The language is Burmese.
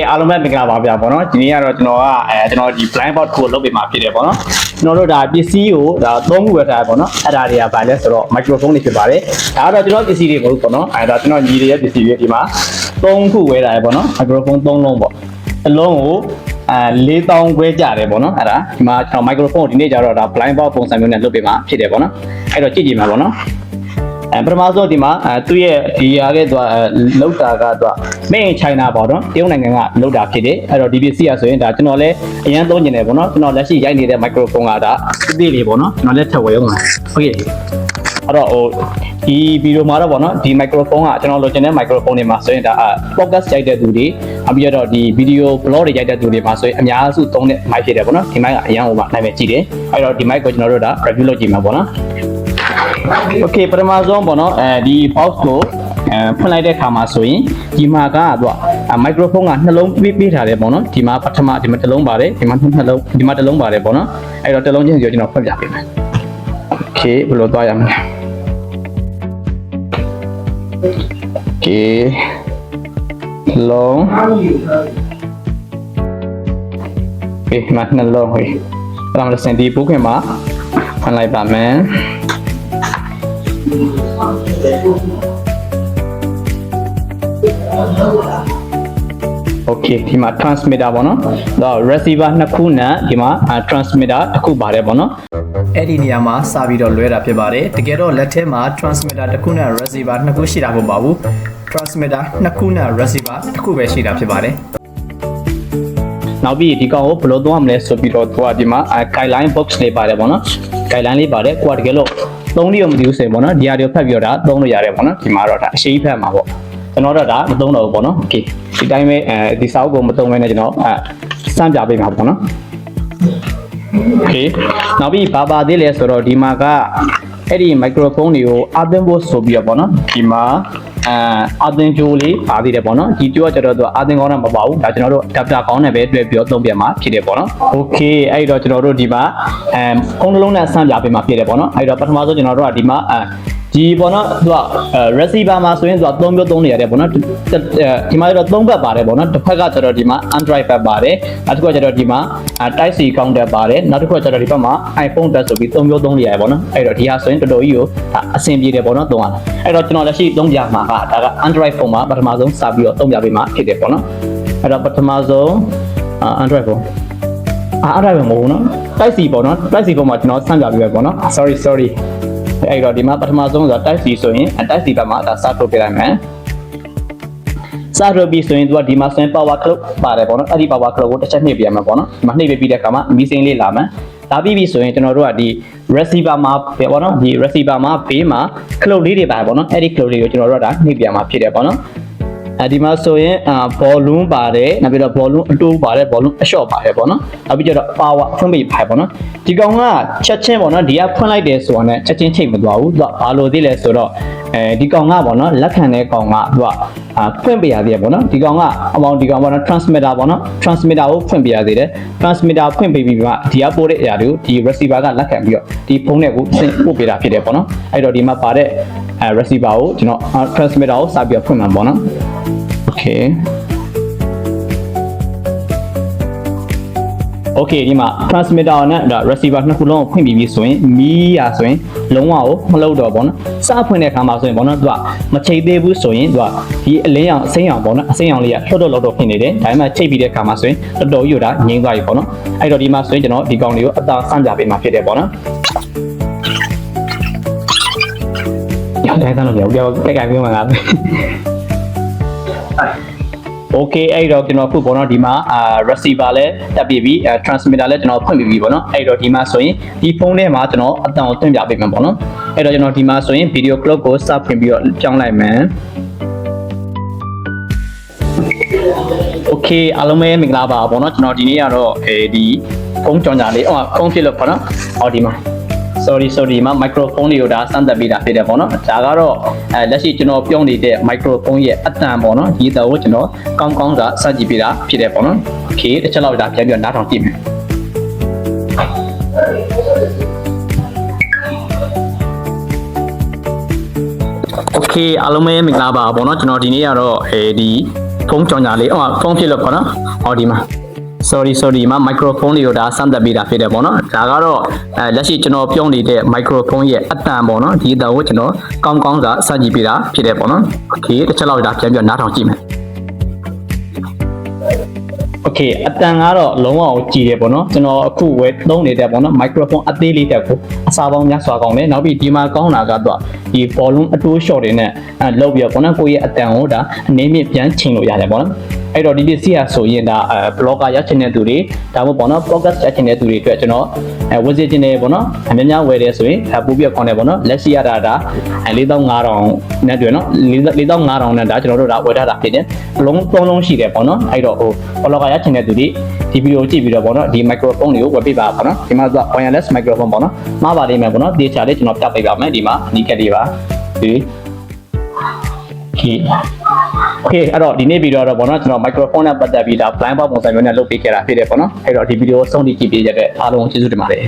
အားလုံးပဲမင်္ဂလာပါဗျာပေါ့နော်ဒီနေ့ကတော့ကျွန်တော်ဒီ blind board ကိုလုပ်ပေးမှာဖြစ်တယ်ပေါ့နော်ကျွန်တော်တို့ဒါပစ္စည်းကိုဒါ3ခုဝယ်ထားပေါ့နော်အဲ့ဒါတွေကဘာလဲဆိုတော့ microphone တွေဖြစ်ပါတယ်ဒါကတော့ကျွန်တော်ပစ္စည်းတွေမဟုတ်ပေါ့နော်အဲ့ဒါကျွန်တော်ညီတွေရဲ့ပစ္စည်းတွေဒီမှာ3ခုဝယ်ထားရပေါ့နော် microphone 3လုံးပေါ့အလုံးကို4000ခွဲကြတယ်ပေါ့နော်အဲ့ဒါဒီမှာကျွန်တော် microphone ကိုဒီနေ့ကျတော့ဒါ blind board ပုံစံမျိုးနဲ့လုပ်ပေးမှာဖြစ်တယ်ပေါ့နော်အဲ့တော့ကြည့်ကြည့်မှာပေါ့နော်ပထမဆုံးဒီမှာသူ့ရဲ့ဒီရခဲ့သွားလောက်တာကတော့ Made in China ပေါ့နော်တရုတ်နိုင်ငံကလောက်တာဖြစ်တယ်အဲ့တော့ဒီပစ္စည်းရဆိုရင်ဒါကျွန်တော်လည်းအရင်သုံးနေတယ်ပေါ့နော်ကျွန်တော်လက်ရှိရိုက်နေတဲ့ microphone ကဒါအသေးလေးပေါ့နော်ကျွန်တော်လည်းထပ်ဝယ်အောင်ပါโอเคအဲ့တော့ဒီဗီဒီယိုမှာတော့ပေါ့နော်ဒီ microphone ကကျွန်တော်လိုချင်တဲ့ microphone တွေမှာဆိုရင်ဒါ podcast ရိုက်တဲ့သူတွေအပြီးတော့ဒီ video blog တွေရိုက်တဲ့သူတွေမှာဆိုရင်အများစုသုံးတဲ့ mic ဖြစ်တယ်ပေါ့နော်ဒီ mic ကအရင်ဟိုမှာနိုင်မယ်ကြည့်တယ်အဲ့တော့ဒီ mic ကိုကျွန်တော်တို့ဒါ review လုပ်ကြည့်မှာပေါ့နော်โอเคပထမဆုံးပေါ့နော်ဒီ box ကိုဖွင့်လိုက်တဲ့အခါမှာဆိုရင်ဒီမှာကတော့မိုက်ခရိုဖုန်းကနှလုံးပေးထားတယ်ပေါ့နော်ဒီမှာပထမဒီမှာတစ်လုံးပါတယ်ဒီမှာနှလုံးဒီမှာတစ်လုံးပါတယ်ပေါ့နော်အဲ့တော့တစ်လုံးချင်းစီကိုကျွန်တော်ဖွင့်ပြပေးမယ်โอเคဘယ်လိုသွားရမလဲโอเคလုံးဒီမှာနှလုံးဟိုအဲ့ဒါမှစင်ဒီပုခွင့်မှာဖွင့်လိုက်ပါမယ်โอเคဒီမှာ transmitter ပေါ့နော်တော့ receiver နှစ်ခုနဲ့ဒီမှာ transmitter တစ်ခုပါတယ်ပေါ့နော်အဲ့ဒီနေရာမှာစပြီးတော့လွဲတာဖြစ်ပါတယ်တကယ်တော့လက်ထဲမှာ transmitter တစ်ခုနဲ့ receiver နှစ်ခုရှိတာမဟုတ်ပါဘူး transmitter နှစ်ခုနဲ့ receiver တစ်ခုပဲရှိတာဖြစ်ပါတယ်နောက်ပြီးဒီကောင်ကိုဘယ်လိုသုံးရမလဲဆိုပြီးတော့သူကဒီမှာ guideline box လေးပါတယ်ပေါ့နော် guideline လေးပါတယ်ကိုကတကယ်လို့သုံးလို့မသိဘူးဆိုရင်ပေါ့နော်ဒီဟာတွေဖတ်ပြီးတော့ဒါသုံးလို့ရတယ်ပေါ့နော်ဒီမှာတော့ဒါအရှိဖက်မှာပေါ့ကျွန်တော်တော့ဒါမသုံးတော့ဘူးပေါ့နော်โอเคဒီတိုင်းပဲဒီစာအုပ်ကိုမသုံးဘဲနဲ့ကျွန်တော်စမ်းပြပေးမှာပေါ့နော်โอเคနောက်ပြီးဘာပါသေးလဲဆိုတော့ဒီမှာကအဲ့ဒီ microphone တွေကိုအသင်းဖို့ဆိုပြီးတော့ပေါ့နော်ဒီမှာအသင်းကြိုးလေးပါသေးတယ်ပေါ့နော်ဒီကြိုးကကျတော့သူအသင်းကောင်းတာမပါဘူးဒါကျွန်တော်တို့ adapter ကောင်းနဲ့ပဲတွေ့ပြီးတော့သုံးပြမှာဖြစ်တယ်ပေါ့နော်โอเคအဲ့တော့ကျွန်တော်တို့ဒီမှာဖုန်းတစ်လုံးနဲ့ဆန်းပြပေးမှာဖြစ်တယ်ပေါ့နော်အဲ့တော့ပထမဆုံးကျွန်တော်တို့ကဒီမှာဒီပေါ့နော်သူက receiver မှာဆိုရင်သူက3မျိုးသုံးနေရတယ်ပေါ့နော်ဒီမှာတော့3ဘက်ပါတယ်ပေါ့နော်တစ်ဖက်ကကျတော့ဒီမှာ Android ဘက်ပါတယ်နောက်တစ်ခုကကျတော့ဒီမှာ Type C counter ပါတယ်နောက်တစ်ခုကကျတော့ဒီဘက်မှာ iPhone တက်ဆိုပြီး3မျိုးသုံးနေရတယ်ပေါ့နော်အဲ့တော့ဒီဟာဆိုရင်တော်တော်ကြီးကိုအဆင်ပြေတယ်ပေါ့နော်သုံးရတာအဲ့တော့ကျွန်တော်လက်ရှိသုံးပြမှာကဒါက Android phone မှာပထမဆုံးစပြီးတော့သုံးပြပေးမှာဖြစ်တယ်ပေါ့နော်အဲ့တော့ပထမဆုံး Android phone Android မဟုတ်ဘူးနော် Type C ပေါ့နော် Type C ပေါ်မှာကျွန်တော်ဆန်းပြပေးပဲပေါ့နော် sorryအဲ့တော့ဒီမှာပထမဆုံးဆိုတာ Type C ဆိုရင် Type C ဘက်မှာဒါစထုတ်ပြလိုက်မယ်စထုတ်ပြီးဆိုရင်သူကဒီမှာဆိုရင် power clock ပါတယ်ပေါ့နော်အဲ့ဒီ power clock ကိုတစ်ချက်နှိပ်ပြရမှာပေါ့နော်ဒီမှာနှိပ်ပြီးတဲ့အခါမှာမီးစိမ်းလေးလာမယ်ဒါပြီးပြီဆိုရင်ကျွန်တော်တို့ကဒီ receiver မှာပေါ့နော်ဒီ receiver မှာဘေးမှာ clock လေးတွေပါပေါ့နော်အဲ့ဒီ clock လေးကိုကျွန်တော်တို့ကဒါနှိပ်ပြရမှာဖြစ်တယ်ပေါ့နော်ဒီမှာဆိုရင်volume ပါတယ်နောက်ပြီးတော့ volume အတိုးပါတယ် volume အလျှော့ပါတယ်ပေါ့နော်နောက်ပြီးတော့ power ဖွင့်ပေးပါတယ်ပေါ့နော်ဒီကောင်ကချက်ချင်းပေါ့နော်ဒီကဖွင့်လိုက်တယ်ဆိုတာနဲ့ချက်ချင်းချိန်မသွားဘူးသူကဘာလို့သေးလဲဆိုတော့ဒီကောင်ကပေါ့နော်လက်ခံတဲ့ကောင်ကသူကဖွင့်ပေးရသေးတယ်ပေါ့နော်ဒီကောင်ကအပေါင်းဒီကောင်ပေါ့နော် transmitter ပေါ့နော် transmitter ကိုဖွင့်ပေးရသေးတယ် transmitter ဖွင့်ပေးပြီးမှဒီကပို့တဲ့အရာတွေကိုဒီ receiver ကလက်ခံပြီးတော့ဒီဖုန်းနဲ့ကိုပို့ပေးတာဖြစ်တယ်ပေါ့နော်အဲ့တော့ဒီမှာပါတဲ့ receiver ကိုကျွန်တော် transmitter ကိုစပြီးတော့ဖွင့်မှာပေါ့နော်โอเคဒီမှာ transmitter နဲ့ဒါ receiver နှစ်ခုလုံးကိုဖွင့်ပြီးပြီဆိုရင်မီးရဆိုရင်လုံးဝကိုမလှုပ်တော့ဘောနော်စဖွင့်တဲ့အခါမှာဆိုရင်ဘောနော်သူကမချိတ်သေးဘူးဆိုရင်သူကဒီအလင်းရောင်အစိမ်းရောင်ဘောနော်အစိမ်းရောင်လေးကလှုပ်တော့ဖြစ်နေတယ်ဒါပေမဲ့ချိတ်ပြီးတဲ့အခါမှာဆိုရင်တော်တော်ကြီးကိုဒါငြိမ်းသွားပြီဘောနော်အဲ့တော့ဒီမှာဆိုရင်ကျွန်တော်ဒီကောင်လေးကိုအသာဆန့်ပြပေးမှာဖြစ်တယ်ဘောနော်ညတိုင်းဆန်းလို့ပြောကြိုက်ပြောမှာလားโอเคအဲ့တော့ကျွန်တော်ခုပေါ့နော်ဒီမှာreceiver လည်းတက်ပြီးပြီtransmitter လည်းကျွန်တော်ဖွင့်ပြီးပြီပေါ့နော်အဲ့တော့ဒီမှာဆိုရင်ဒီဖုန်းထဲမှာကျွန်တော်အတန်ကိုတွင့်ပြပေးမှာပေါ့နော်အဲ့တော့ကျွန်တော်ဒီမှာဆိုရင် video clip ကိုစဖွင့်ပြီးတော့ကြောင်းလိုက်မယ်โอเคအားလုံးပဲမင်္ဂလာပါပေါ့နော်ကျွန်တော်ဒီနေ့ကတော့ဒီဖုန်းကြောင်းကြလေးဖုန်းဖြစ်လို့ပေါ့နော်ဒီမှာsorry မှာ microphone တွေကိုဒါစမ်းသပ်ပေးတာဖြစ်တယ်ပေါ့နော်ဒါကတော့လက်ရှိကျွန်တော်ပြောနေတဲ့ microphone ရဲ့အတန်ပေါ့နော်ဒီတော့ကျွန်တော်ကောင်းစွာစကြည့်ပေးတာဖြစ်တယ်ပေါ့နော်โอเคတစ်ချက်လောက်ဒါပြန်ပြီးတော့နားထောင်ကြည့်မယ်โอเคအားလုံးပဲမင်္ဂလာပါပေါ့နော်ကျွန်တော်ဒီနေ့ကတော့ဒီ ဖုန်းကြောင်ညာလေးဖုန်းဖြစ်လို့ပေါ့နော်ဟောဒီမှာ sorry မှာ microphone လေးကိုဒါစမ်းသပ်ပေးတာဖြစ်တယ်ပေါ့နော်ဒါကတော့လက်ရှိကျွန်တော်ပြောနေတဲ့ microphone ရဲ့အတန်ပေါ့နော်ဒီအတန်ကိုကျွန်တော်ကောင်းကောင်းကစကြည့်ပေးတာဖြစ်တယ်ပေါ့နော် okay တစ်ချက်လောက်ဒါပြန်ပြီးနားထောင်ကြည့်မယ် okay အတန်ကတော့လုံးဝကြည်တယ်ပေါ့နော်ကျွန်တော်အခုဝယ်သုံးနေတဲ့ပေါ့နော် microphone အသေးလေးတက်ကိုအစားပေါင်းများစွာကောင်းတယ်နောက်ပြီးဒီမှာကောင်းတာကတော့ဒီ volume အတိုး short တွေနဲ့လောက်ပြီးတော့ပေါ့နော်ကိုယ့်ရဲ့အတန်ကိုဒါအနေမြင့်ပြန်ချိန်လို့ရတယ်ပေါ့နော်အဲ့တော့ဒီပစ္စည်းကဆိုရင်ဒါblogger ရချင်တဲ့သူတွေဒါမှမဟုတ်ပေါ့နော် podcast ရချင်တဲ့သူတွေအတွက်ကျွန်တော်ဝယ်စီချင်တယ်ပေါ့နော်အများများဝယ်တယ်ဆိုရင်ပို့ပြီးကောင်းတယ်ပေါ့နော်လက်ရှိရတာဒါ4500နဲ့တွေ့နော်4500နဲ့ဒါကျွန်တော်တို့ဒါဝယ်ထားတာဖြစ်တယ်လုံးသုံးလုံးရှိတယ်ပေါ့နော်အဲ့တော့ဟို blogger ရချင်တဲ့သူတွေဒီဗီဒီယိုကြည့်ပြီးတော့ပေါ့နော်ဒီ microphone တွေကိုဝယ်ပေးပါပေါ့နော်ဒီမှာက wireless microphone ပေါ့နော်မှားပါလိမ့်မယ်ပေါ့နော်ဒီချာလေးကျွန်တော်ပြပေးပါမယ်ဒီမှာနီးကက်လေးပါဒီokay အဲ့တော့ဒီနေ့ဗီဒီယိုတော့ပေါ့နော်ကျွန်တော် microphone နဲ့ပတ်သက်ပြီးဒါ blind box ပုံစံမျိုးနဲ့လုပ်ပေးခဲ့တာဖြစ်တယ်ပေါ့နော်အဲ့တော့ဒီဗီဒီယိုဆုံးထိကြည့်ပေးကြတဲ့အားလုံးကျေးဇူးတင်ပါတယ်